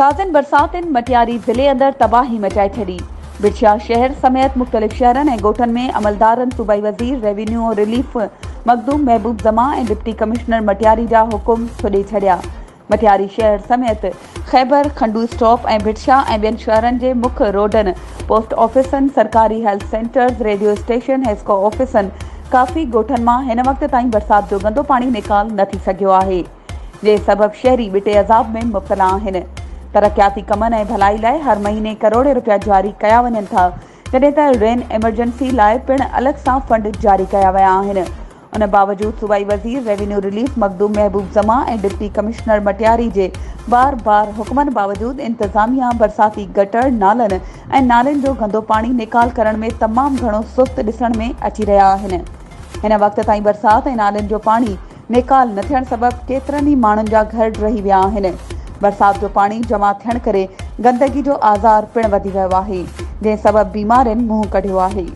ताज़नि बरसातिन मटियारी ज़िले अंदर तबाही मचाए छड़ी। बिरछा शहर समेत मुख़्तलिफ़ शहरनि ऐं ॻोठनि में अमलदारनि सूबाई वज़ीर रेवेन्यू और रिलीफ मखदूम महबूब ज़मा ऐं डिप्टी कमिश्नर मटियारी जा हुकुम छॾे छॾिया। मटियारी शहर समेत खैबर, खंडू स्टॉप ऐं बिरछा ऐं ॿियनि शहरनि जे मुख्य रोडनि, पोस्ट ऑफिसनि, सरकारी health centres, radio station, HESCO ऑफिसनि काफ़ी ॻोठनि मां हिन वक़्त ताईं बरसात जो गंदो पाणी निकाल न थी सघियो आहे, जे सबब शहरी ॿिटे अज़ाब में मुब्तला आहिनि। तरक़ियाती कमनि ऐं भलाई लाइ हर महीने करोड़ रुपया जारी कया वञनि था, जॾहिं त रेन एमरजेंसी लाइ पिणु अलॻि सां फंड जारी कया विया आहिनि। उन बावजूदि सूबाई वज़ीर रेवेन्यू रिलीफ मखदूम महबूब ज़मा ऐं डिप्टी कमिश्नर मटियारी जे बार हुकमनि बावजूदि इंतज़ामिया बरसाती गटर, नालनि ऐं नालियुनि जो गंदो पाणी निकाल करण में तमामु घणो सुस्त ॾिसण में अची रहिया आहिनि। हिन वक़्त ताईं बरसाति ऐं नालियुनि जो पाणी निकाल न थियण सबबि केतिरनि ई माण्हुनि जा घर रही विया आहिनि। बरसात जो पाणी जमा थियण करे गंदगी जो आज़ार पिणु वधी वियो आहे, जंहिं सबबि बीमारियुनि मुंहुं कढियो आहे।